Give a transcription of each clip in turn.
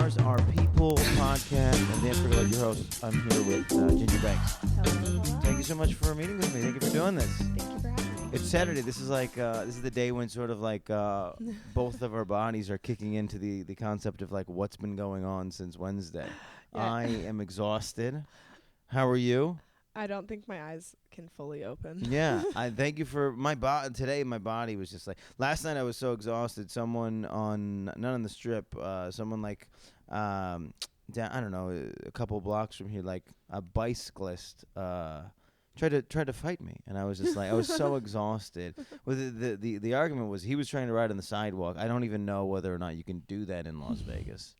listeners. Our People Podcast and Dan Frigolette, your host. I'm here with Ginger Banks. Hello. Thank you so much for meeting with me. Thank you for doing this. Thank you for having me. It's Saturday. This is like this is the day when sort of like both of our bodies are kicking into the concept of like what's been going on since Wednesday. Yeah. I am exhausted. How are you? I don't think my eyes can fully open. Yeah, I thank you for my body. Today, my body was just like last night. I was so exhausted. Someone not on the strip. Someone like down. I don't know, a couple blocks from here, like a bicyclist. Tried to fight me, and I was just like I was so exhausted. Well, the argument was he was trying to ride on the sidewalk. I don't even know whether or not you can do that in Las Vegas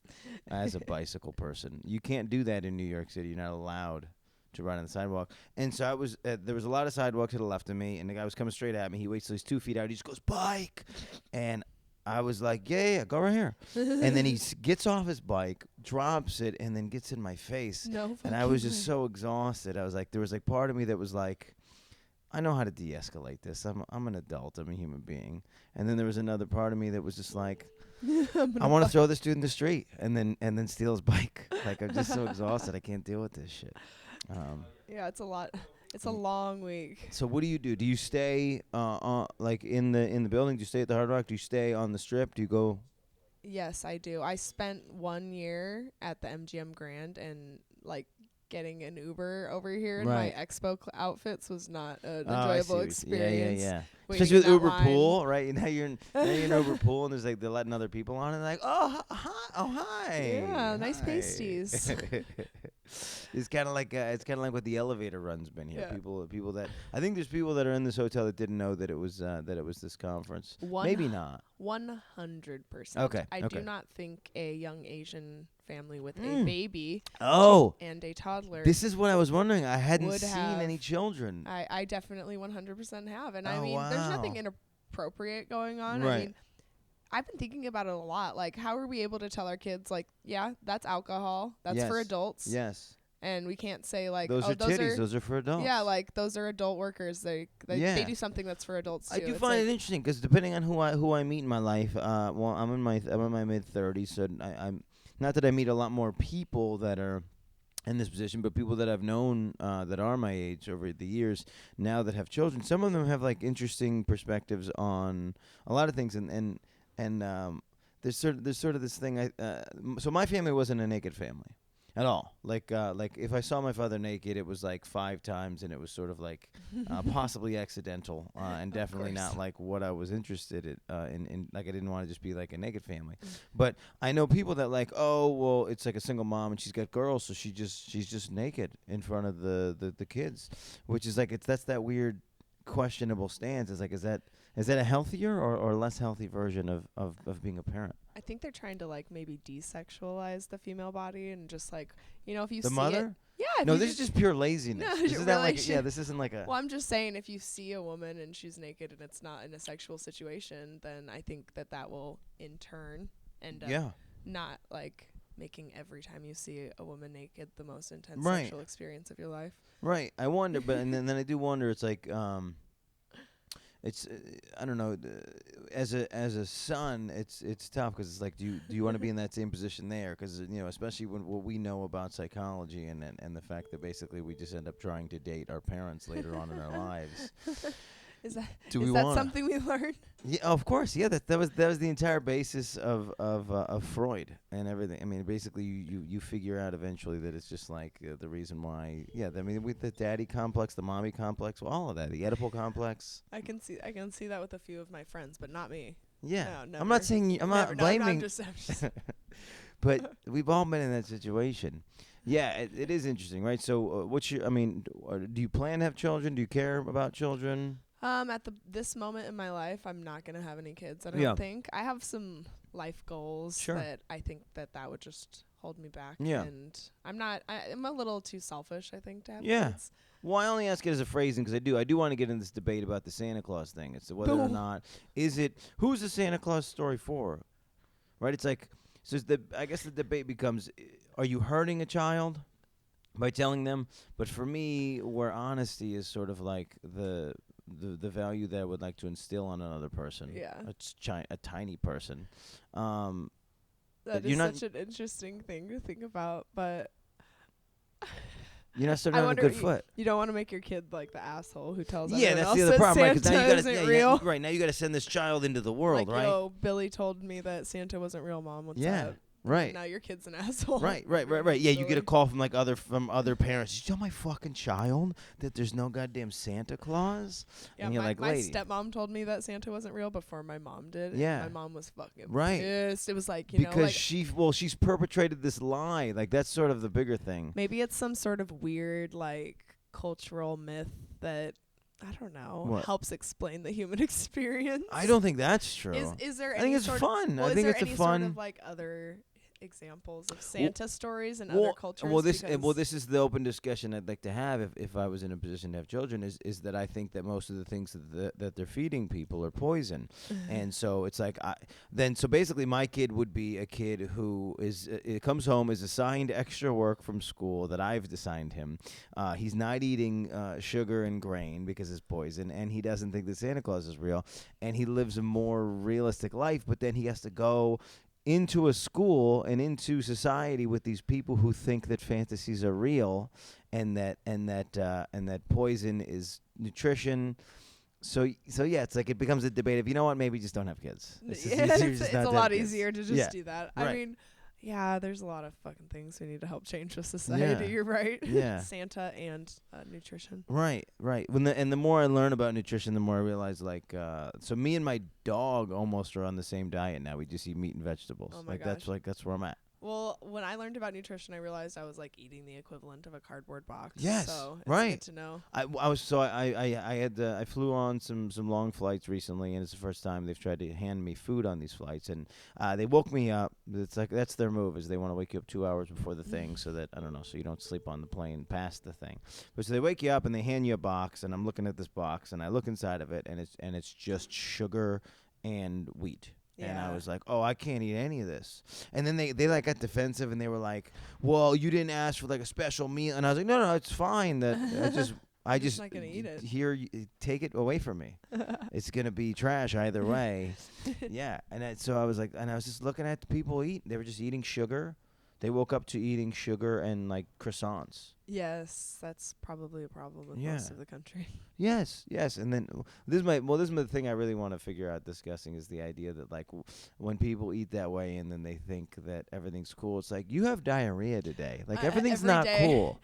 as a bicycle person. You can't do that in New York City. You're not allowed to ride on the sidewalk. And so I was there was a lot of sidewalk to the left of me, and the guy was coming straight at me. He waits till he's 2 feet out. He just goes, bike. And I was like, yeah, go right here. And then he gets off his bike, drops it, and then gets in my face. No, and I was just so exhausted. I was like, there was like part of me that was like, I know how to de-escalate this. I'm an adult. I'm a human being. And then there was another part of me that was just like, I want to throw this dude in the street and then steal his bike. Like, I'm just so exhausted. I can't deal with this shit. Yeah, it's a lot. It's a long week. So what do? Do you stay like in the building? Do you stay at the Hard Rock? Do you stay on the Strip? Do you go? Yes, I do. I spent 1 year at the MGM Grand, and like getting an Uber over here in my expo outfits was not an enjoyable experience. Yeah. Waiting Especially with in that Uber line. Pool, right? Now you're in Uber Pool, and there's like they're letting other people on, and they're like, hi. Yeah, nice pasties. It's kind of like what the elevator run's been here. Yeah. People that I think there's people that are in this hotel that didn't know that it was this conference. Maybe not. 100%. Okay. I okay. do not think a young Asian family with a baby and a toddler. This is what I was wondering. I hadn't would seen have- any children. I definitely 100% have. And I Oh, mean, there's wow. nothing inappropriate going on. Right. I mean, I've been thinking about it a lot. Like, how are we able to tell our kids, like, yeah, that's alcohol. That's for Yes. adults. Yes. And we can't say, like, Those are titties. Those are for adults. Yeah, like, those are adult workers. They do something that's for adults, too. I do It's find like, it interesting because depending on who I meet in my life, well, I'm in my mid-30s, so I'm not that I meet a lot more people that are in this position, but people that I've known that are my age over the years now that have children. Some of them have like interesting perspectives on a lot of things, and there's sort of this thing. So my family wasn't a naked family at all. Like if I saw my father naked, it was like 5 times, and it was sort of like possibly accidental, and definitely not like what I was interested in. Like I didn't want to just be like a naked family. But I know people that like, oh well, it's like a single mom and she's got girls, so she's just naked in front of the kids, which is like that's that weird questionable stance. It's like is that a healthier or less healthy version of being a parent? I think they're trying to, like, maybe desexualize the female body and just, like, you know, if you The see mother? it. Yeah. No, this is just pure laziness. No, this you're is not really like this isn't like a. Well, I'm just saying, if you see a woman and she's naked and it's not in a sexual situation, then I think that will in turn end up not like making every time you see a woman naked the most intense sexual experience of your life. Right. I wonder, but and then I do wonder. It's like it's I don't know. As a son, it's tough because it's like, do you want to be in that same position there? Because especially when what we know about psychology and the fact that basically we just end up trying to date our parents later on in our lives. Is that wanna? something we learned? Yeah, of course. Yeah, that was the entire basis of Freud and everything. I mean, basically, you figure out eventually that it's just like the reason why. Yeah, I mean, with the daddy complex, the mommy complex, all of that, the Oedipal complex. I can see that with a few of my friends, but not me. Yeah, No, I'm not saying I'm not blaming. I'm just But we've all been in that situation. Yeah, it is interesting, right? So, do you plan to have children? Do you care about children? At this moment in my life, I'm not gonna have any kids. I don't think. I have some life goals that I think that would just hold me back. Yeah. And I'm a little too selfish, I think, to have kids. Well, I only ask it as a phrasing because I do want to get in this debate about the Santa Claus thing. It's whether or not who's the Santa Claus story for, right? It's like I guess the debate becomes: are you hurting a child by telling them? But for me, where honesty is sort of like the value that I would like to instill on another person. Yeah. A tiny person. That is such an interesting thing to think about, but you're not starting on a good foot. You don't want to make your kid like the asshole who tells everyone else that's the other problem, right? Santa Now you isn't real. Right, now you got to send this child into the world, like, right? Yo, Billy told me that Santa wasn't real, Mom. What's up? Right. Now your kid's an asshole. Right. Yeah, you get a call from other parents. Did you tell my fucking child that there's no goddamn Santa Claus? Yeah, and you're my stepmom told me that Santa wasn't real before my mom did. Yeah. My mom was fucking pissed. It was like, because she's perpetrated this lie. Like, that's sort of the bigger thing. Maybe it's some sort of weird like cultural myth that I don't know helps explain the human experience. I don't think that's true. Is there? I think it's fun. I think it's a fun. Sort of like other examples of Santa stories in other cultures? This is the open discussion I'd like to have if I was in a position to have children. Is that I think that most of the things that they're feeding people are poison, and so it's like so basically my kid would be a kid who comes home, is assigned extra work from school that I've assigned him. He's not eating sugar and grain because it's poison, and he doesn't think that Santa Claus is real, and he lives a more realistic life. But then he has to go into a school and into society with these people who think that fantasies are real, and that poison is nutrition. So yeah, it's like it becomes a debate of, you know what, maybe just don't have kids. It's a lot easier to just do that. Right. I mean, yeah, there's a lot of fucking things we need to help change with society. You're right. Yeah. Santa and nutrition. Right. The more I learn about nutrition, the more I realize, like, so me and my dog almost are on the same diet now. We just eat meat and vegetables. Oh my gosh. That's where I'm at. Well, when I learned about nutrition, I realized I was like eating the equivalent of a cardboard box. Yes, so it's good to know. I flew on some long flights recently, and it's the first time they've tried to hand me food on these flights, and they woke me up. It's like that's their move, is they want to wake you up 2 hours before the thing, so that so you don't sleep on the plane past the thing. But so they wake you up and they hand you a box, and I'm looking at this box, and I look inside of it, and it's just sugar and wheat. Yeah. And I was like, oh, I can't eat any of this. And then they like got defensive, and they were like, well, you didn't ask for like a special meal. And I was like, no, it's fine. That I just not gonna eat it. Here, take it away from me. It's gonna be trash either way. Yeah. And so I was like, and I was just looking at the people eat. They were just eating sugar. They woke up to eating sugar and like croissants. Yes, that's probably a problem with most of the country. Yes. And then this is the thing I really want to figure out discussing, is the idea that like when people eat that way and then they think that everything's cool. It's like, you have diarrhea today. Like everything's not cool.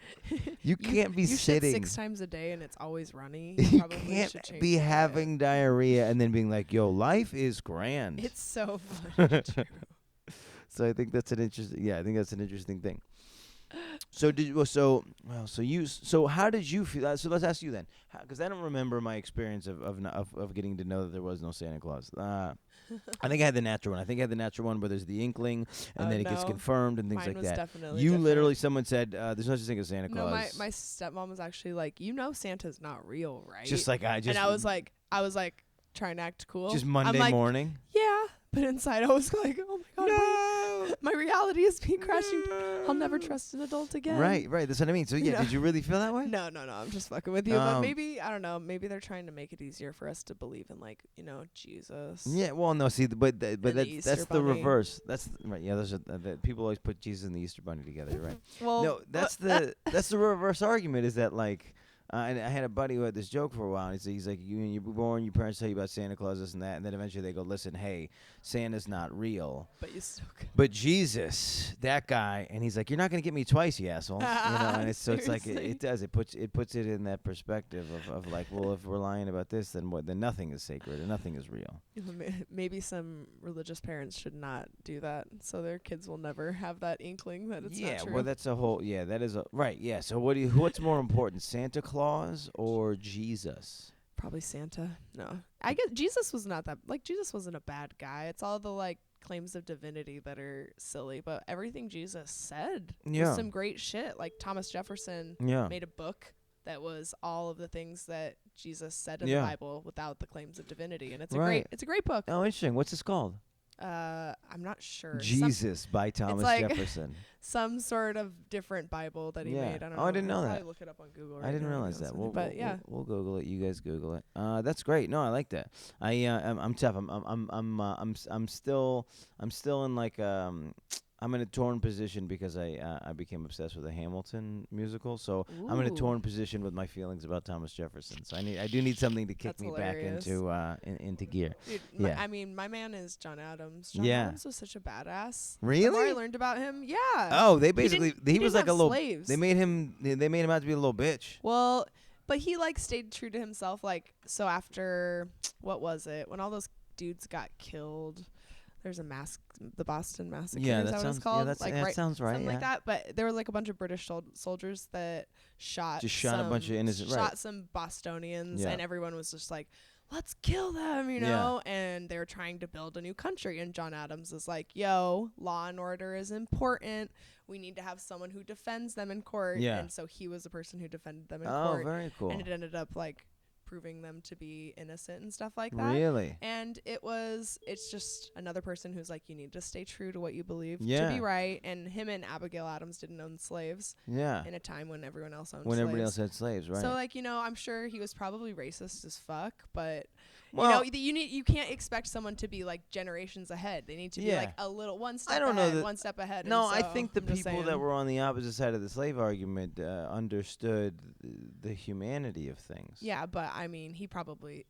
You can't be sitting 6 times a day and it's always runny. You can't be having diarrhea and then being like, yo, life is grand. It's so fun. True. So I think that's an interesting thing. So how did you feel? So let's ask you then, because I don't remember my experience of getting to know that there was no Santa Claus. I think I had the natural one. I think I had the natural one where there's the inkling, and then it gets confirmed and things Mine like was that. Definitely you different. literally, someone said, there's no such thing as Santa Claus. No, my stepmom was actually like, Santa's not real, right? And I was like trying to act cool. Just Monday morning. Yeah. But inside I was like, oh my God, wait, my reality is being crashing. I'll never trust an adult again. Right. That's what I mean. So yeah, did you really feel that way? No, I'm just fucking with you. But maybe, I don't know, maybe they're trying to make it easier for us to believe in, like, Jesus. Yeah, well, no, see, but that's the reverse. That's right. Yeah, those are people always put Jesus and the Easter Bunny together. You're right. Well, no, that's the reverse argument, is that like. And I had a buddy who had this joke for a while. And he's like, when you were born, your parents tell you about Santa Claus, this and that, and then eventually they go, listen, hey, Santa's not real. But you still could. But Jesus, that guy, and he's like, you're not going to get me twice, you asshole. And it's like it does. It puts it in that perspective of like, well, if we're lying about this, then nothing is sacred and nothing is real. Maybe some religious parents should not do that, so their kids will never have that inkling that it's not true. Well, that's a whole. Yeah, that is a right. Yeah. So what's more important, Santa Claus or Jesus? Probably Santa. No, I guess Jesus was not that. Like, Jesus wasn't a bad guy. It's all the like claims of divinity that are silly, but everything Jesus said was some great shit. Like Thomas Jefferson made a book that was all of the things that Jesus said in the Bible without the claims of divinity, and it's a great book. Oh, interesting. What's this called? I'm not sure. Jesus by Thomas Jefferson. Some sort of different Bible that he made. I don't know. I didn't know I'll that. probably look it up on Google. I didn't realize that. We'll Google it. You guys Google it. That's great. No, I like that. I'm tough. I'm still in like I'm in a torn position because I became obsessed with the Hamilton musical. So Ooh. I'm in a torn position with my feelings about Thomas Jefferson. So I do need something to kick me hilarious. back into gear. Dude, I mean, my man is John Adams. John Adams was such a badass. Really? The more I learned about him, Oh, they basically he was like a little slaves. They made him out to be a little bitch. Well, but he like stayed true to himself. Like, so after what was it when all those dudes got killed? There's the Boston Massacre. Yeah, is that what it's called? Yeah, that sounds right. Something like that. But there were like a bunch of British soldiers that shot a bunch of innocent. Shot some Bostonians, and everyone was just like, "Let's kill them," you Yeah. know. And they were trying to build a new country. And John Adams is like, "Yo, law and order is important. We need to have someone who defends them in court." Yeah. And so he was the person who defended them in Oh, court. very cool. And it ended up like proving them to be innocent and stuff like that. Really? And it's just another person who's like, you need to stay true to what you believe to Yeah. be right. And him and Abigail Adams didn't own slaves Yeah. in a time when everyone else owned When slaves. everybody else had slaves, right? So like, I'm sure he was probably racist as fuck, but Well, you can't expect someone to be like generations ahead. They need to be like a little one step one step ahead. No, and I so think the I'm just people that saying. were on the opposite side of the slave argument understood the humanity of things. Yeah, but I mean, he probably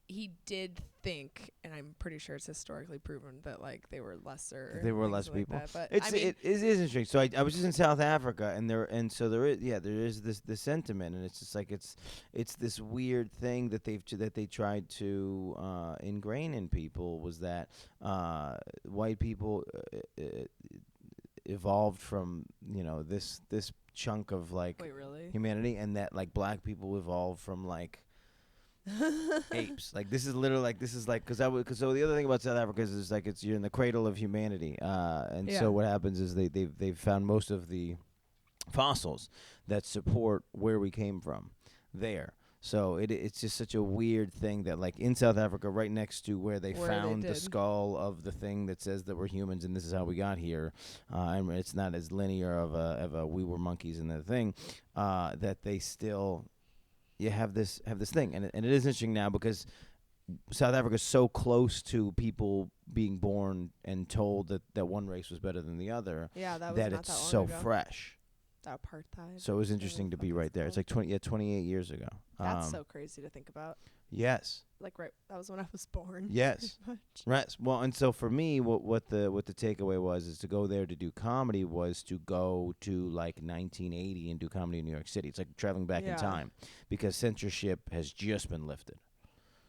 he did think, and I'm pretty sure it's historically proven that like they were lesser. They were less like people. that, but It is interesting. So I was just in South Africa, and there is this sentiment, and it's just like it's this weird thing that they tried to ingrain in people, was that white people evolved from this chunk of like wait, really? humanity, and that like black people evolved from like apes. Like this is literally because so the other thing about South Africa is like you're in the cradle of humanity, and so what happens is they've found most of the fossils that support where we came from there. So it's just such a weird thing that like in South Africa, right next to where they found the skull of the thing that says that we're humans and this is how we got here, and it's not as linear of a we were monkeys and the thing, that they still. You have this thing, and it is interesting now because South Africa is so close to people being born and told that one race was better than the other. Yeah, that was that not it's that long so ago. fresh. Apartheid. So it was interesting to be right there. It's like 28 years ago. That's so crazy to think about. Yes. Like that was when I was born. Yes. Right. Well, and so for me, what the takeaway was is to go there to do comedy was to go to like 1980 and do comedy in New York City. It's like traveling back in time because censorship has just been lifted.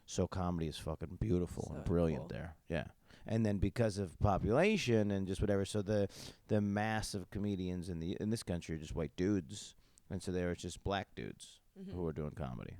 So comedy is fucking beautiful and brilliant there. Yeah. And then because of population and just whatever, so the mass of comedians in this country are just white dudes, and so there it's just black dudes who are doing comedy.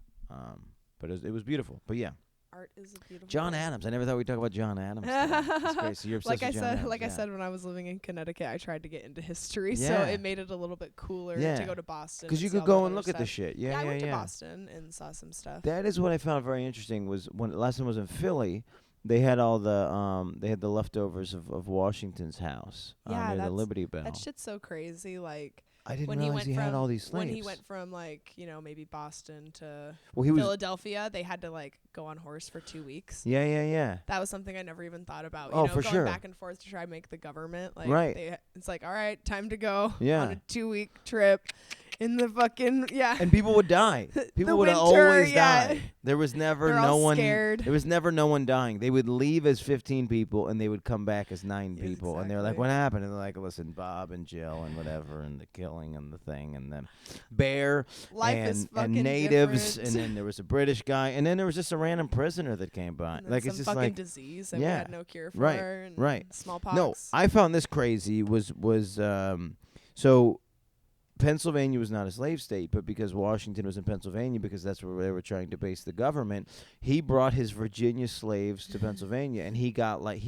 But it was beautiful. But yeah, art is a beautiful. John Adams. I never thought we'd talk about John Adams. That's great. So you're obsessed with John Adams. I said, when I was living in Connecticut, I tried to get into history, so Yeah. it made it a little bit cooler Yeah. to go to Boston. Because you see could all go that and other look at the stuff. shit. I went to Boston and saw some stuff. That is what I found very interesting. Was when last time I was in Philly, they had all the leftovers of Washington's house near the Liberty Bell. That shit's so crazy. Like I didn't realize he had all these slaves. When he went from like maybe Boston to he was Philadelphia, they had to like go on horse for 2 weeks. Yeah. That was something I never even thought about. Oh, for going sure. back and forth to try and make the government like right. It's like, all right, time to go on Yeah. a 2-week trip in the fucking And people would die. People would winter, always yeah. die. There was never They're no all one. scared. There was never no one dying. They would leave as 15 people and they would come back as 9 Yes, people. And they were like, exactly. "What happened?" And they're like, "Listen, Bob and Jill and whatever, and the killing and the thing, and then Bear Life is and fucking natives, different. and then there was a British guy, and then there was just a random prisoner that came by. And then Like some it's just fucking like disease that we had no cure for. Right, And right. Smallpox. No, I found this crazy was so Pennsylvania was not a slave state, but because Washington was in Pennsylvania, because that's where they were trying to base the government, he brought his Virginia slaves to Pennsylvania, and he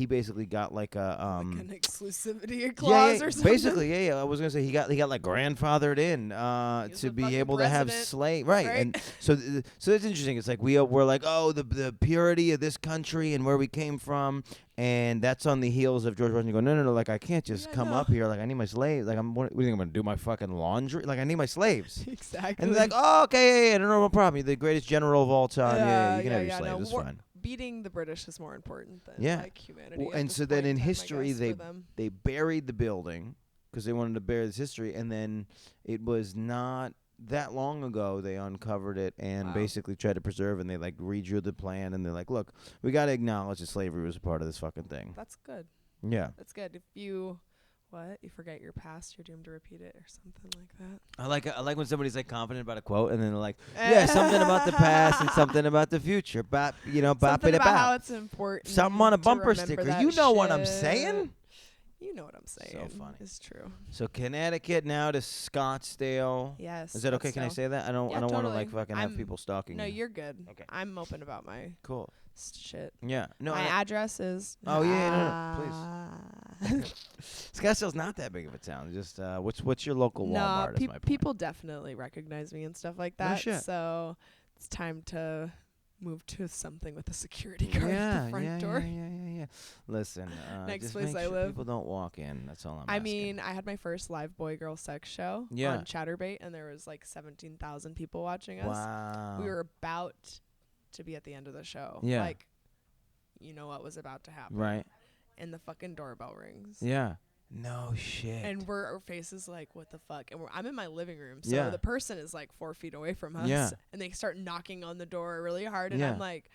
basically got like a like an exclusivity clause or something. Basically, I was gonna say he got like grandfathered in to be able to have slave, right? And so it's interesting. It's like we're like, oh, the purity of this country and where we came from. And that's on the heels of George Washington going, no, like, I can't just come up here. Like, I need my slaves. Like, what do you think I'm going to do, my fucking laundry? Like, I need my slaves. Exactly. And they're like, oh, okay, yeah, no problem. You're the greatest general of all time. Yeah, you can have your slaves. It's fine. Beating the British is more important than, like, humanity. Well, and so then in history, they buried the building because they wanted to bury this history. And then it was not that long ago they uncovered it and basically tried to preserve, and they like redrew the plan, and they're like, look, we got to acknowledge that slavery was a part of this fucking thing. That's good. Yeah. That's good. If you forget your past, you're doomed to repeat it or something like that. I like when somebody's like confident about a quote and then they're like, yeah, something about the past and something about the future. Bop something it about how it's important. Something on a bumper sticker. You know what I'm saying? You know what I'm saying. So funny. It's true. So Connecticut now to Scottsdale. Yes. Is that okay? Can I say that? I don't totally. want to like fucking have people stalking No, you. you're good. Okay. I'm open about my shit. Yeah. No. My address is. Oh yeah, no, please. Scottsdale's not that big of a town. Just what's your local Walmart? No, people definitely recognize me and stuff like that. No shit. So it's time to move to something with a security guard at the front door. Yeah. Listen, next just place make sure I live. People don't walk in. That's all I'm asking. I mean, I had my first live boy-girl sex show on Chatterbait, and there was like 17,000 people watching us. Wow. We were about to be at the end of the show. Yeah. Like, you know what was about to happen. Right. And the fucking doorbell rings. Yeah. No shit. And our faces like, what the fuck? And I'm in my living room, so the person is like 4 feet away from us. Yeah. And they start knocking on the door really hard, and I'm like,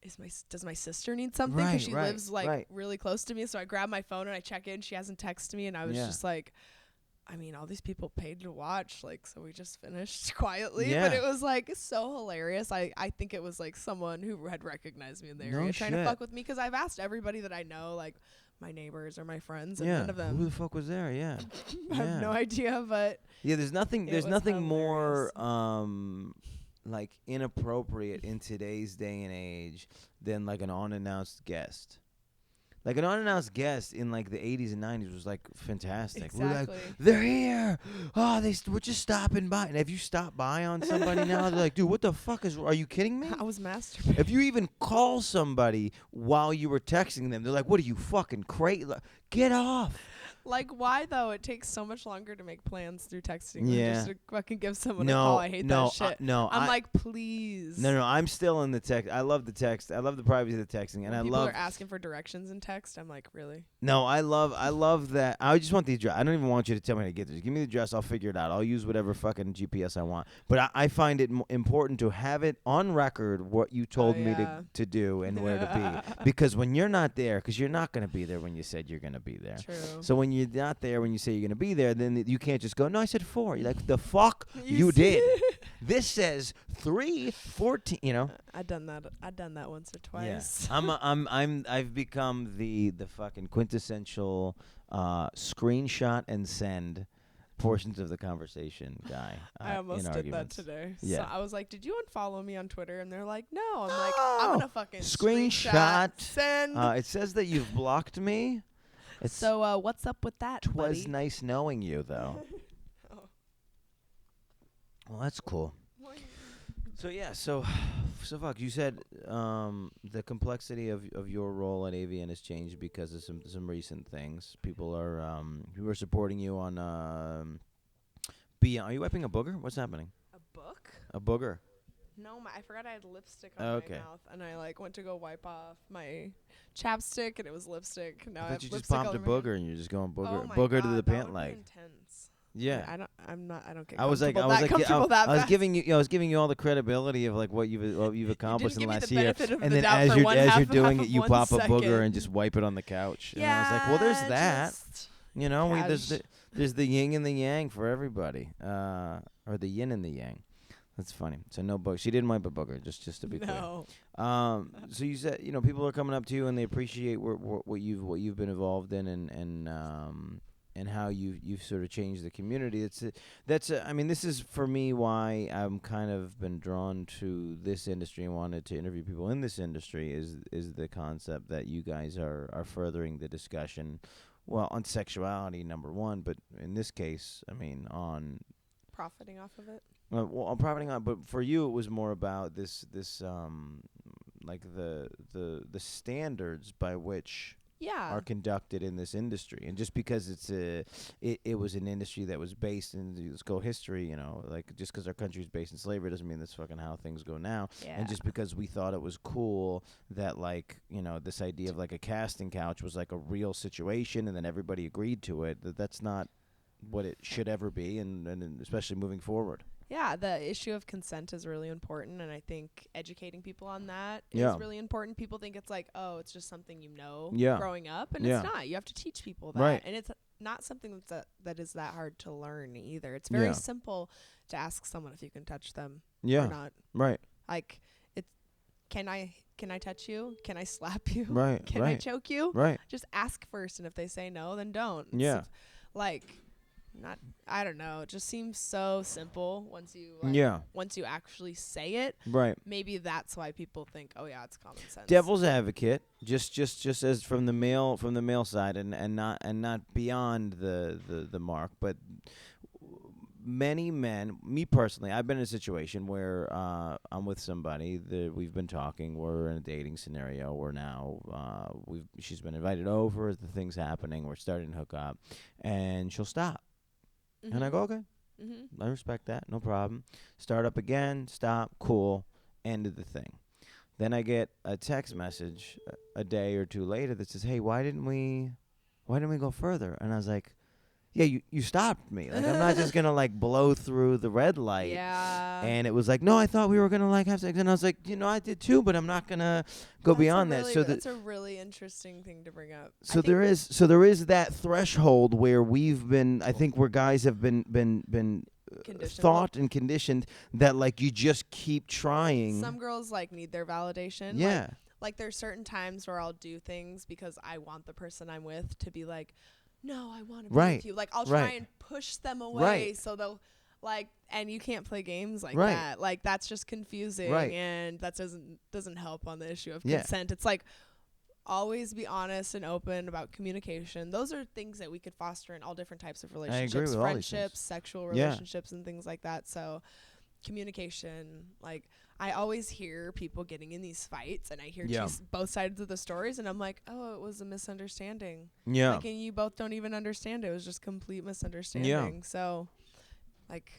does my sister need something? Because she lives like really close to me. So I grab my phone and I check in. She hasn't texted me, and I was just like, I mean, all these people paid to watch, like, so we just finished quietly. But it was like so hilarious. I think it was like someone who had recognized me in the area trying to fuck with me, because I've asked everybody that I know, like my neighbors or my friends, and none of them. Who the fuck was there? Yeah. I have no idea, but there's nothing more like inappropriate in today's day and age than like an unannounced guest. Like an unannounced guest in like the 80s and 90s was like fantastic. Exactly. We're like, they're here. Oh, we're just stopping by. And if you stop by on somebody now, they're like, dude, what the fuck are you kidding me? I was masturbating. If you even call somebody while you were texting them, they're like, what are you fucking crazy? Get off. Like, why though? It takes so much longer to make plans through texting than just to fucking give someone a call. I hate that shit. I'm like, please. No, I'm still in the text. I love the text. I love the privacy of the texting, and people are asking for directions in text. I'm like, really? No, I love that. I just want the address. I don't even want you to tell me how to get there. Just give me the address. I'll figure it out. I'll use whatever fucking GPS I want. But I find it important to have it on record what you told me to do and where to be. Because when you're not there, because you're not going to be there when you said you're going to be there. True. So when you're not there when you say you're going to be there, then you can't just go, no, I said 4. You're like, the fuck you did. This says 3:14, you know. I've done that once or twice. Yeah. I've become the fucking quintessential screenshot and send portions of the conversation guy. I almost did that today. Yeah. So I was like, did you unfollow me on Twitter? And they're like, no. I'm like, I'm going to fucking screenshot send. It says that you've blocked me. So what's up with that, Twas buddy? nice knowing you, though. Well, that's cool. So fuck. You said the complexity of your role at AVN has changed because of some recent things. People are who are supporting you on Beyond. Are you wiping a booger? What's happening? A book? A booger. No, I forgot I had lipstick on my mouth, and I like went to go wipe off my chapstick, and it was lipstick. Now I have you lipstick just popped a booger, and you're just going booger, booger to the pant leg. Intense. Yeah, I don't get. I was giving you all the credibility of like what you've accomplished in the last year, and then as you're doing it, you pop a booger and just wipe it on the couch. Yeah, and I was like, well, there's that. You know, there's the yin and the yang for everybody, or the yin and the yang. That's funny. So no booger. She didn't wipe a booger. Just to be clear. So you said people are coming up to you and they appreciate what you've been involved in and how you've sort of changed the community. I mean, this is for me why I'm kind of been drawn to this industry and wanted to interview people in this industry is the concept that you guys are furthering the discussion, well, on sexuality, number one, but in this case, I mean, on profiting off of it. Well, I'm profiting on, but for you, it was more about this like the standards by which are conducted in this industry. And just because it was an industry that was based in, let's go history, you know, like just because our country is based in slavery doesn't mean that's fucking how things go now. And just because we thought it was cool that, like, you know, this idea of like a casting couch was like a real situation and then everybody agreed to it, that's not what it should ever be, and especially moving forward. Yeah, the issue of consent is really important, and I think educating people on that is really important. People think it's like, oh, it's just something you know growing up, and it's not. You have to teach people that, and it's not something that is that hard to learn either. It's very simple to ask someone if you can touch them or not. Right. Like, can I touch you? Can I slap you? Right. Can I choke you? Right. Just ask first, and if they say no, then don't. Yeah. So, like, I don't know. It just seems so simple once you once you actually say it. Right. Maybe that's why people think, oh yeah, it's common sense. Devil's advocate, just as from the male side, and not beyond the mark, but many men, me personally, I've been in a situation where I'm with somebody that we've been talking, we're in a dating scenario, we're now she's been invited over, the thing's happening, we're starting to hook up, and she'll stop. Mm-hmm. And I go, okay, I respect that, no problem. Start up again, stop, cool, end of the thing. Then I get a text message a day or two later that says, hey, why didn't we go further? And I was like, yeah, you stopped me. Like, I'm not just going to, like, blow through the red light. Yeah. And it was like, no, I thought we were going to, like, have sex. And I was like, you know, I did too, but I'm not going to go beyond that. So that's a really interesting thing to bring up. So there is that threshold where we've been, I think, where guys have been thought and conditioned that, like, you just keep trying. Some girls, like, need their validation. Yeah. Like there's certain times where I'll do things because I want the person I'm with to be like, no, I want to be with you. Like, I'll try and push them away so they'll, like, and you can't play games like that. Like, that's just confusing, and that doesn't help on the issue of consent. It's like, always be honest and open about communication. Those are things that we could foster in all different types of relationships. I agree with friendships, sexual relationships, and things like that. So, communication, like, I always hear people getting in these fights, and I hear both sides of the stories, and I'm like, oh, it was a misunderstanding. Yeah. Like, and you both don't even understand it. It was just complete misunderstanding. Yeah. So, like,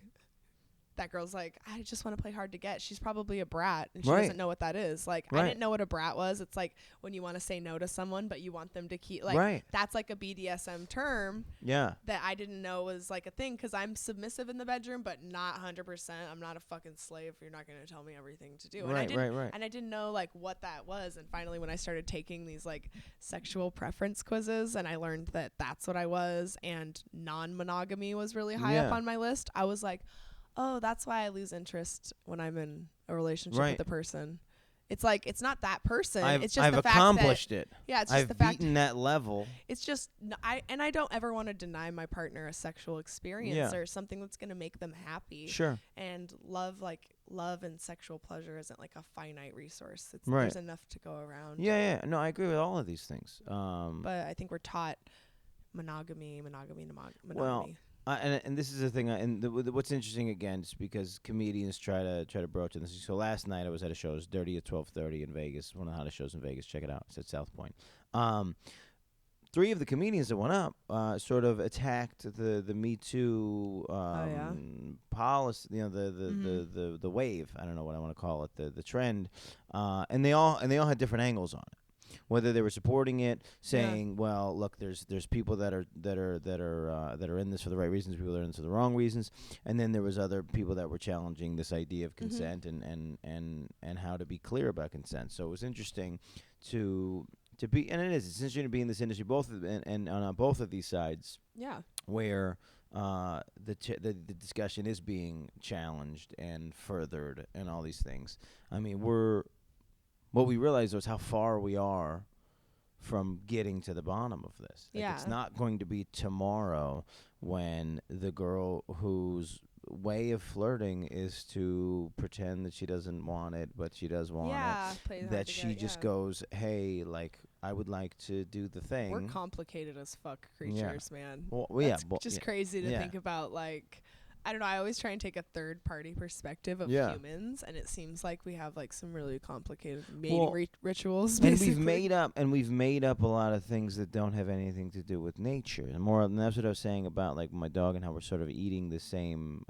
that girl's like, I just want to play hard to get. She's probably a brat, and she doesn't know what that is. Like, I didn't know what a brat was. It's like when you want to say no to someone, but you want them to keep, like, that's like a BDSM term that I didn't know was like a thing, because I'm submissive in the bedroom, but not 100%. I'm not a fucking slave. You're not going to tell me everything to do. And I didn't know, like, what that was. And finally, when I started taking these, like, sexual preference quizzes, and I learned that that's what I was, and non-monogamy was really high up on my list, I was like, oh, that's why I lose interest when I'm in a relationship with a person. It's like, it's not that person. It's just I've the fact accomplished it. Yeah, it's just the fact. I've beaten that level. It's just, I don't ever want to deny my partner a sexual experience or something that's going to make them happy. Sure. And love and sexual pleasure isn't like a finite resource. There's enough to go around. Yeah. No, I agree with all of these things. But I think we're taught monogamy. Well, and this is the thing, what's interesting again is because comedians try to broach this. So last night I was at a show. It was Dirty at 12:30 in Vegas, one of the hottest shows in Vegas. Check it out. It's at South Point. 3 of the comedians that went up sort of attacked the Me Too policy, you know, the wave. I don't know what I want to call it, the trend, and they all had different angles on it. Whether they were supporting it, saying, "Well, look, there's people that are in this for the right reasons, people that are in this for the wrong reasons," and then there was other people that were challenging this idea of consent and how to be clear about consent. So it was interesting to be, and it's interesting to be in this industry, and on both of these sides, where the discussion is being challenged and furthered and all these things. I mean, what we realized was how far we are from getting to the bottom of this. Like, it's not going to be tomorrow when the girl whose way of flirting is to pretend that she doesn't want it, but she does want it. That she just goes, hey, like, I would like to do the thing. We're complicated as fuck creatures, man. Well, That's just crazy to think about, like, I don't know. I always try and take a third party perspective of humans, and it seems like we have like some really complicated mating rituals. Basically. And we've made up a lot of things that don't have anything to do with nature. And that's what I was saying about like my dog and how we're sort of eating the same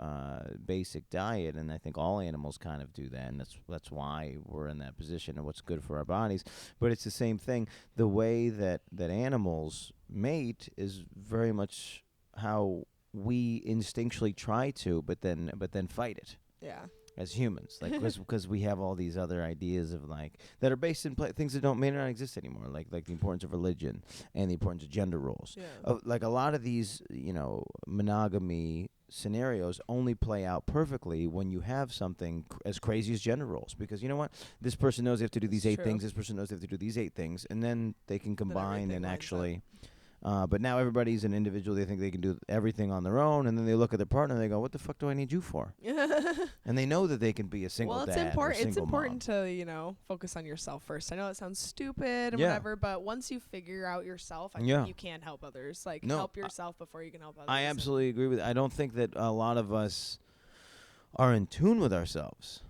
basic diet. And I think all animals kind of do that, and that's why we're in that position and what's good for our bodies. But it's the same thing. The way that animals mate is very much how we instinctually try to, but then fight it. Yeah. As humans, like because we have all these other ideas of like that are based in things that may not exist anymore, like the importance of religion and the importance of gender roles. Yeah. Like a lot of these, monogamy scenarios only play out perfectly when you have something as crazy as gender roles, because you know what, this person knows they have to do these eight things, this person knows they have to do these 8 things, and then they can combine and actually. But now everybody's an individual. They think they can do everything on their own, and then they look at their partner and they go, "What the fuck do I need you for?" And they know that they can be a single dad. It's important to focus on yourself first. I know it sounds stupid and whatever, but once you figure out yourself, I think you can help others. Like help yourself before you can help others. I absolutely agree with it. I don't think that a lot of us are in tune with ourselves.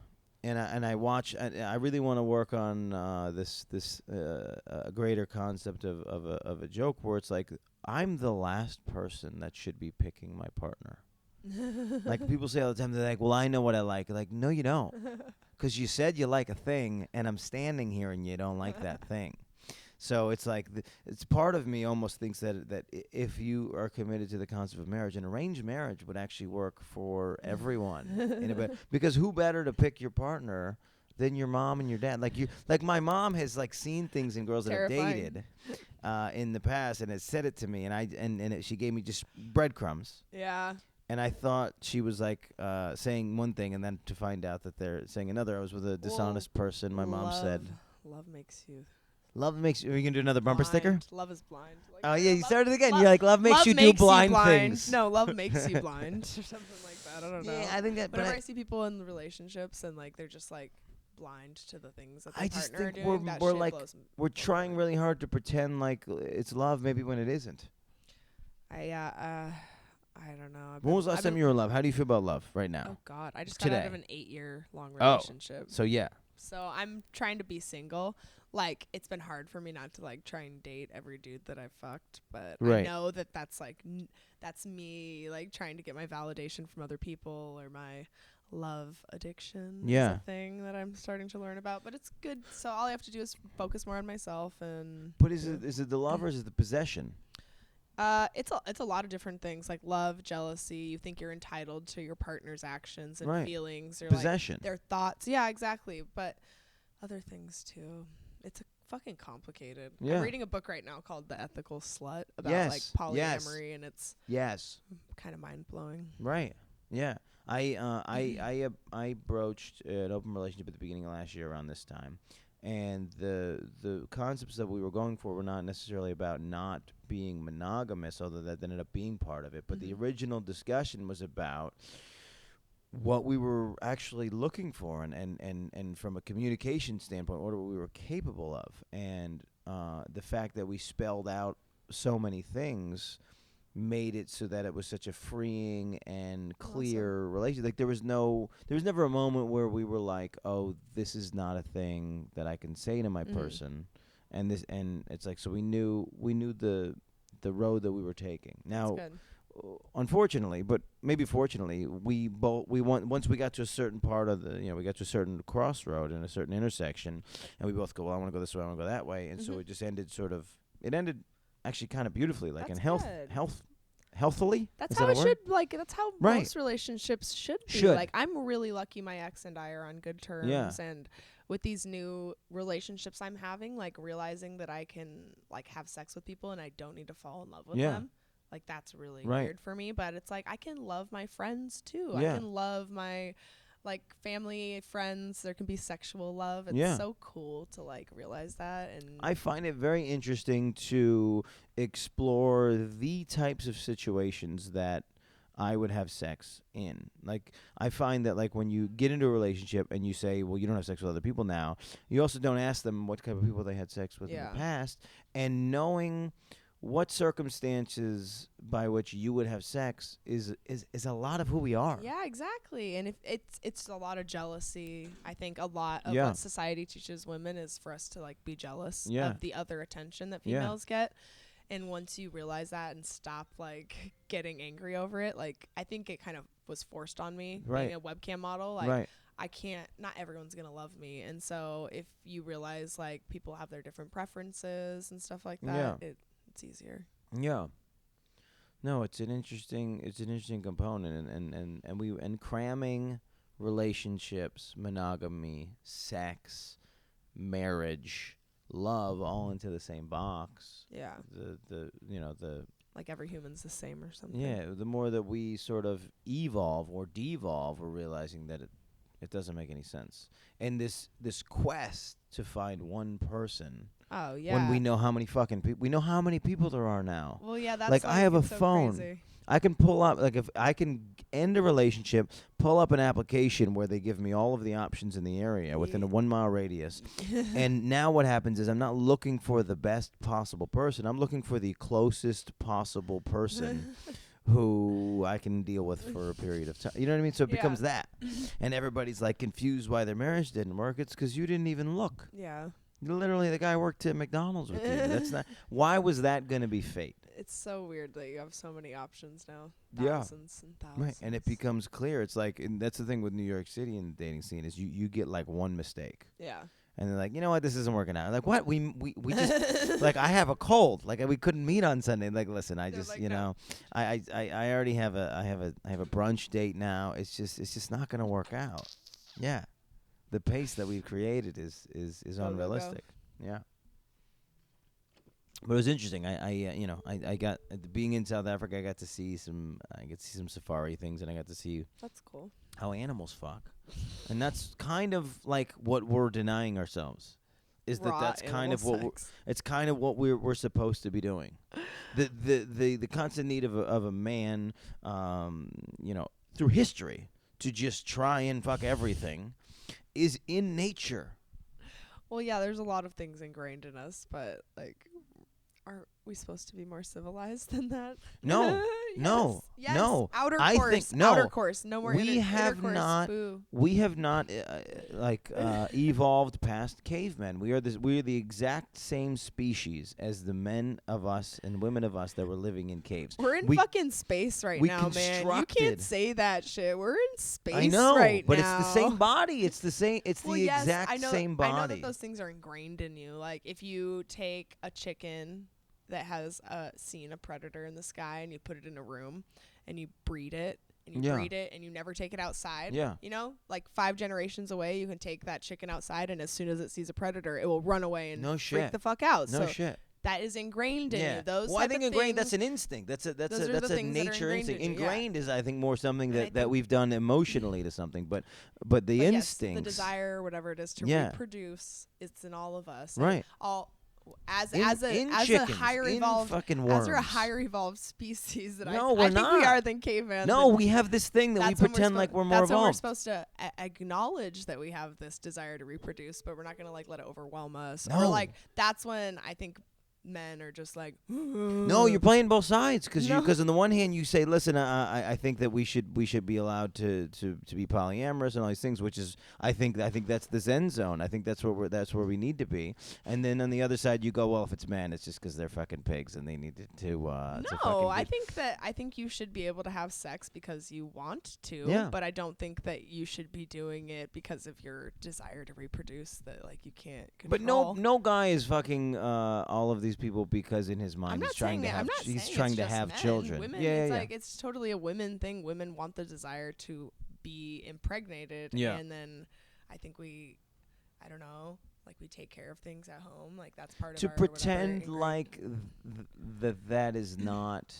And I really want to work on this greater concept of a joke where it's like, I'm the last person that should be picking my partner. Like people say all the time, they're like, well, I know what I like. Like, no, you don't. Because you said you like a thing, and I'm standing here and you don't like that thing. So it's like, it's part of me almost thinks that if you are committed to the concept of marriage, an arranged marriage would actually work for everyone. Because who better to pick your partner than your mom and your dad? Like my mom has like seen things in girls that I've dated in the past, and has said it to me, and she gave me just breadcrumbs. Yeah. And I thought she was like saying one thing, and then to find out that they're saying another. I was with a dishonest person. My mom said, "Love makes you." Love makes you. Are you gonna do another bumper sticker? Love is blind. Like, oh yeah, you started again. You're like, love makes you do blind things. No, love makes you blind, or something like that. I don't know. Yeah, I think that. Whenever I see people in relationships and like they're just like blind to the things that their partner are doing, we're trying really hard to pretend like it's love, maybe when it isn't. I don't know. When was the last time you were in love? How do you feel about love right now? Oh God, I just got out of an 8-year-long relationship. So yeah. So I'm trying to be single. Like, it's been hard for me not to like try and date every dude that I've fucked, but I know that that's like that's me like trying to get my validation from other people, or my love addiction is a thing that I'm starting to learn about. But it's good. So all I have to do is focus more on myself. And but is it the love or is it the possession? It's a lot of different things, like love, jealousy. You think you're entitled to your partner's actions and feelings, or possession, like their thoughts. Yeah, exactly. But other things too. It's fucking complicated. Yeah. I'm reading a book right now called The Ethical Slut about like polyamory, and it's kind of mind blowing. Right. Yeah. I broached an open relationship at the beginning of last year around this time, and the concepts that we were going for were not necessarily about not being monogamous, although that ended up being part of it. But the original discussion was about what we were actually looking for, and from a communication standpoint, what we were capable of, and the fact that we spelled out so many things made it so that it was such a freeing and clear relationship. Like there was never a moment where we were like, oh, this is not a thing that I can say to my person, and it's like, so we knew the road that we were taking. Now, unfortunately, but maybe fortunately, once we got to a certain part of we got to a certain crossroad and a certain intersection, and we both go, well, I want to go this way, I want to go that way, and so it just ended actually kind of beautifully, like healthily. That's how it should, like, that's how most relationships should be. Like, I'm really lucky my ex and I are on good terms, and with these new relationships I'm having, like, realizing that I can, like, have sex with people and I don't need to fall in love with them. Like, that's really weird for me, but it's like I can love my friends too. I can love my like family, friends. There can be sexual love. It's so cool to like realize that. And I find it very interesting to explore the types of situations that I would have sex in. Like, I find that, like, when you get into a relationship and you say, well, you don't have sex with other people now, you also don't ask them what type of people they had sex with in the past. And knowing what circumstances by which you would have sex is a lot of who we are. Yeah, exactly. And if it's a lot of jealousy. I think a lot of what society teaches women is for us to like be jealous of the other attention that females get. And once you realize that and stop like getting angry over it, like I think it kind of was forced on me being a webcam model. Like I can't, not everyone's going to love me. And so if you realize like people have their different preferences and stuff like that, it's easier. Yeah. No, it's an interesting component, and cramming relationships, monogamy, sex, marriage, love all into the same box. Yeah. The like every human's the same or something. Yeah, the more that we sort of evolve or devolve, we're realizing that it doesn't make any sense. And this quest to find one person. Oh yeah. When we know how many fucking people, we know how many people there are now. Well, yeah, that's like I have a phone. Crazy. I can pull up, like if I can end a relationship, pull up an application where they give me all of the options in the area within a 1 mile radius. And now what happens is I'm not looking for the best possible person. I'm looking for the closest possible person who I can deal with for a period of time. You know what I mean? So it becomes that. And everybody's like confused why their marriage didn't work. It's because you didn't even look. Yeah. Literally, the guy worked at McDonald's with you. That's not. Why was that going to be fate? It's so weird that you have so many options now. Thousands and thousands. Right, and it becomes clear. It's like, and that's the thing with New York City and the dating scene is you get like one mistake. Yeah. And they're like, you know what, this isn't working out. I'm like, what? We just like I have a cold. Like we couldn't meet on Sunday. Like, listen, I just like, I already have a brunch date now. It's just not gonna work out. Yeah. The pace that we've created is unrealistic. Yeah. But it was interesting. I got being in South Africa. I got to see some safari things, and I got to see that's cool how animals fuck, and that's kind of like what we're denying ourselves. Is that's kind of what we're supposed to be doing. The constant need of a man, through history to just try and fuck everything, is in nature. Well, yeah, there's a lot of things ingrained in us, but like, aren't we supposed to be more civilized than that? No, no. Outer course. No more we have not. Boo. We have not evolved past cavemen. We are the exact same species as the men of us and women of us that were living in caves. We're in fucking space right now, man. You can't say that shit. We're in space right now. I know, but it's the same body. It's the same. It's the exact same body. I know that those things are ingrained in you. Like if you take a chicken that has seen a predator in the sky and you put it in a room and you breed it and you breed it and you never take it outside. Yeah. You know, like 5 generations away, you can take that chicken outside and as soon as it sees a predator, it will run away and freak the fuck out. No shit. That is ingrained in you. Those I think ingrained. That's an instinct. That's a nature instinct. Ingrained is, I think, more something that we've done emotionally to something. But the instinct, the desire, whatever it is to reproduce, it's in all of us. Right. As a higher evolved species that I think we are than cavemen. No, we have this thing that we pretend like we're more evolved. That's when we're supposed to acknowledge that we have this desire to reproduce, but we're not going to like let it overwhelm us. No. Or like that's when I think men are just like no, you're playing both sides because on the one hand you say, listen, I think that we should be allowed to be polyamorous and all these things, which is I think that's the Zen zone. I think that's where we need to be. And then on the other side you go, well, if it's men, it's just because they're fucking pigs and they need to I think you should be able to have sex because you want to, but I don't think that you should be doing it because of your desire to reproduce. That like you can't control. But no guy is fucking all of these people because in his mind he's trying to have children. Women, it's totally a women thing. Women want the desire to be impregnated, and then I think we take care of things at home. Like that's part of to pretend like that is not.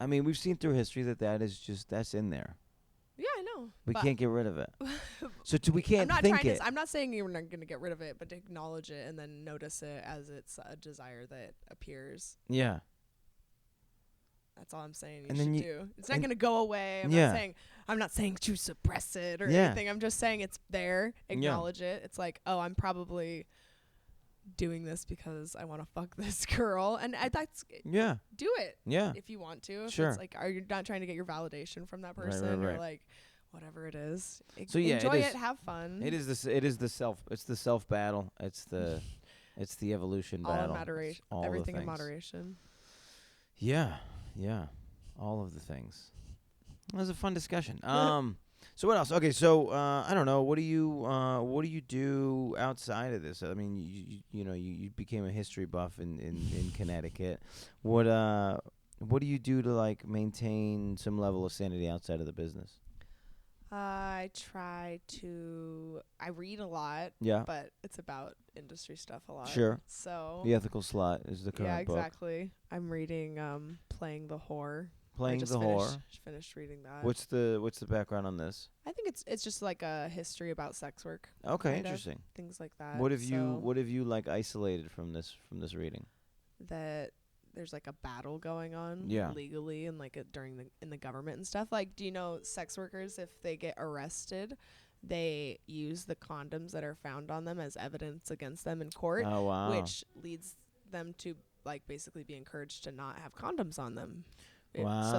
I mean, we've seen through history that's in there. Yeah, I know. We can't get rid of it. We can't think it. I'm not saying you're not going to get rid of it, but to acknowledge it and then notice it as it's a desire that appears. Yeah. That's all I'm saying you should do. It's not going to go away. I'm not saying to suppress it or anything. I'm just saying it's there. Acknowledge it. It's like, oh, I'm probably doing this because I want to fuck this girl, and that's do it if you want to. If it's like, are you not trying to get your validation from that person or like whatever it is? So enjoy it, have fun. It is the self battle. It's the evolution all battle. In moderation. Everything in moderation. Yeah, all of the things. It was a fun discussion. So what else? Okay, so I don't know. What do you do outside of this? I mean, you became a history buff in Connecticut. What do you do to like maintain some level of sanity outside of the business? I read a lot. Yeah. But it's about industry stuff a lot. Sure. So The Ethical Slut is the current book. Yeah, exactly. I'm reading Playing the Whore. Finished reading that. What's the background on this? I think it's just like a history about sex work. Okay, interesting. Things like that. What have you like isolated from this reading? That there's like a battle going on legally and like in the government and stuff. Like, do you know sex workers, if they get arrested, they use the condoms that are found on them as evidence against them in court. Oh, wow. Which leads them to like basically be encouraged to not have condoms on them. Wow.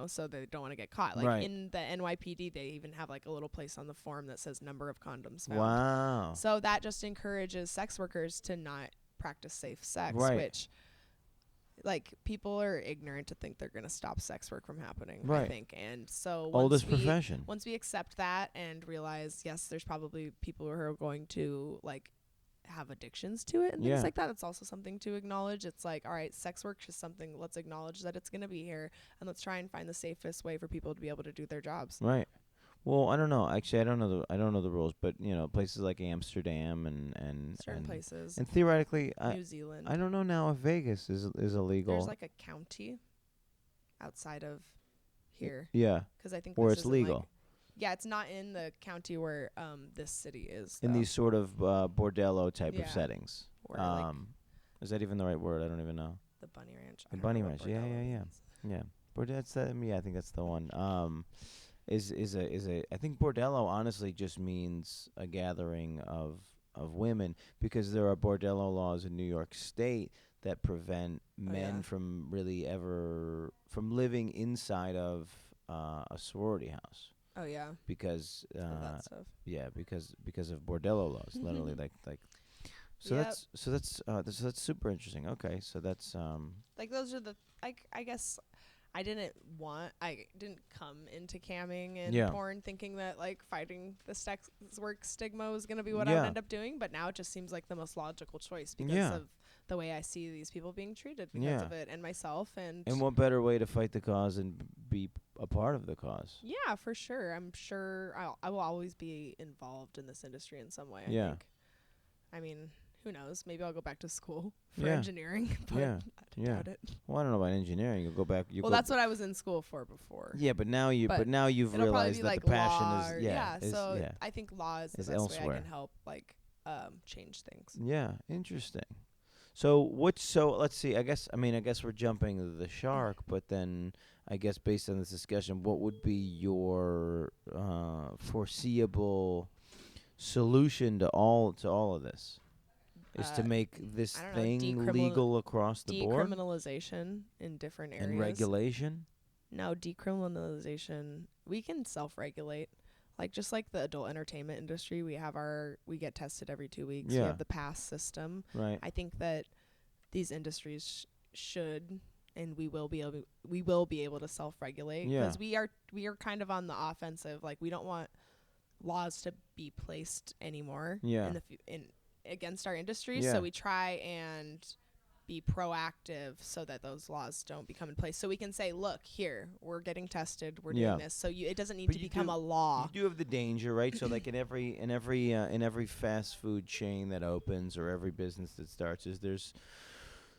So they don't want to get caught. Like in the NYPD, they even have like a little place on the form that says number of condoms found. Wow. So that just encourages sex workers to not practice safe sex, which like people are ignorant to think they're going to stop sex work from happening, I think. And so profession. Once we accept that and realize, yes, there's probably people who are going to like have addictions to it and things like that. It's also something to acknowledge. It's like, all right, sex work is something. Let's acknowledge that it's going to be here, and let's try and find the safest way for people to be able to do their jobs. Right. Well, I don't know. Actually, I don't know the rules, but places like Amsterdam and certain places, and theoretically, New Zealand. I don't know now if Vegas is illegal. There's like a county outside of here. Yeah. Because I think where it's legal. It's not in the county where this city is. In these sort of bordello type of settings. Is that even the right word? I don't even know. The Bunny Ranch. The Bunny Ranch. Yeah. I think that's the one. Is a I think bordello honestly just means a gathering of women, because there are bordello laws in New York State that prevent men from really ever from living inside of a sorority house. Oh yeah. Because that stuff. Yeah, because of bordello laws, literally like. So that's super interesting. Okay, so that's like those are the I guess I didn't come into camming and porn thinking that like fighting the sex work stigma was gonna be what I would end up doing, but now it just seems like the most logical choice because of the way I see these people being treated because of it, and myself. And what better way to fight the cause and be a part of the cause? Yeah, for sure. I'm sure I will always be involved in this industry in some way. I think. I mean, who knows? Maybe I'll go back to school for engineering. But I doubt it. Well, I don't know about engineering. You'll go back. That's what I was in school for before. Yeah, but now you've realized that like the passion is I think law is the best elsewhere. way I can help change things. Yeah, interesting. So let's see. I guess we're jumping the shark, but then I guess based on this discussion, what would be your foreseeable solution to all of this? Is to make this thing legal across the board? Decriminalization in different areas. And regulation? No, decriminalization. We can self-regulate. Like just like the adult entertainment industry, we get tested every 2 weeks. Yeah. We have the pass system. Right. I think that these industries should and we will be able to self-regulate because we are kind of on the offensive. Like we don't want laws to be placed anymore against our industry. So we try and be proactive so that those laws don't become in place. So we can say, look, here, we're getting tested, we're doing this. So it doesn't need to become a law. You do have the danger, right? So like in every fast food chain that opens or every business that starts,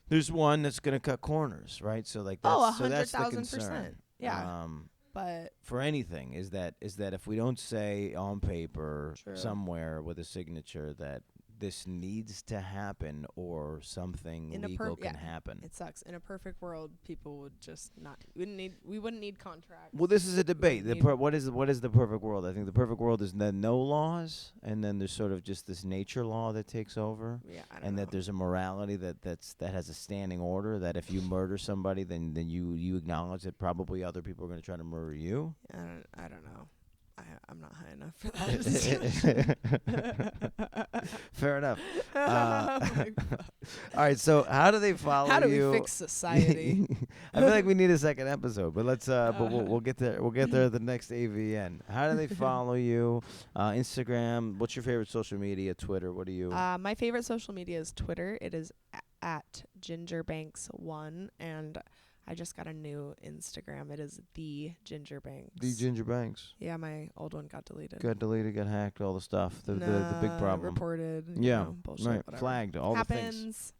there's one that's going to cut corners, right? So like that's the concern. Yeah. But for anything is that if we don't say on paper somewhere with a signature that this needs to happen or something legal can happen. It sucks. In a perfect world, people would just not. We wouldn't need contracts. Well, this is a debate. What is the perfect world? I think the perfect world is then no laws, and then there's sort of just this nature law that takes over. Yeah, I don't and know. that there's a morality that has a standing order. That if you murder somebody, then you acknowledge that probably other people are going to try to murder you. I don't know. I'm not high enough for that. Fair enough. All right, so how do they follow you? How do we fix society? I feel like we need a second episode, but let's. But we'll get there. We'll get there at the next AVN. How do they follow you? Instagram. What's your favorite social media? Twitter. What do you? My favorite social media is Twitter. It is at GingerBanks1, and I just got a new Instagram. It is the Ginger Banks. The Ginger Banks. Yeah, my old one got deleted. Got hacked, all the stuff. The big problem. Reported. Yeah. Bullshit. Right. Whatever. Flagged. All Happens. the things.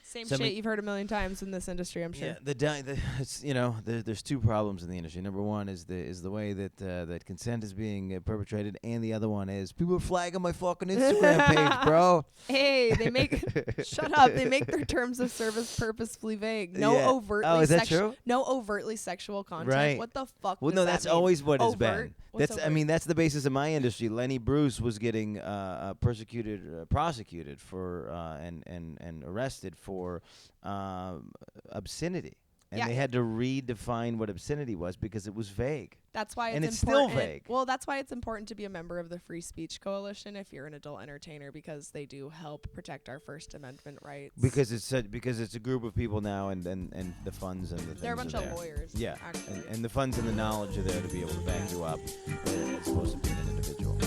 Same shit you've heard a million times in this industry, I'm sure. Yeah, it's there's two problems in the industry. Number one is the way that consent is being perpetrated, and the other one is people are flagging my fucking Instagram page, bro. Hey, they make shut up. They make their terms of service purposefully vague. No overtly. Oh, is that true? No overtly sexual content. Right. What the fuck? Well, no, that's always what it's been. What's overt? That's the basis of my industry. Lenny Bruce was getting prosecuted for and arrested for obscenity, and they had to redefine what obscenity was because it was vague. That's why it's still vague. Well, that's why it's important to be a member of the Free Speech Coalition if you're an adult entertainer, because they do help protect our First Amendment rights. Because it's a group of people now, and the funds and the things. They're a bunch of lawyers. Yeah, actually. and the funds and the knowledge are there to be able to back you up, as opposed to being an individual.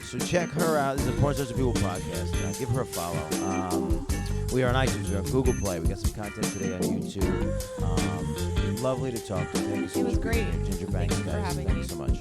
So check her out. This is a Porn Stars and People podcast. Give her a follow. We are on iTunes. We're on Google Play. We got some content today on YouTube. Lovely to talk to you. Thank you so much. It was great. Ginger Banks, Thank you for guys. having Thank me. you so much.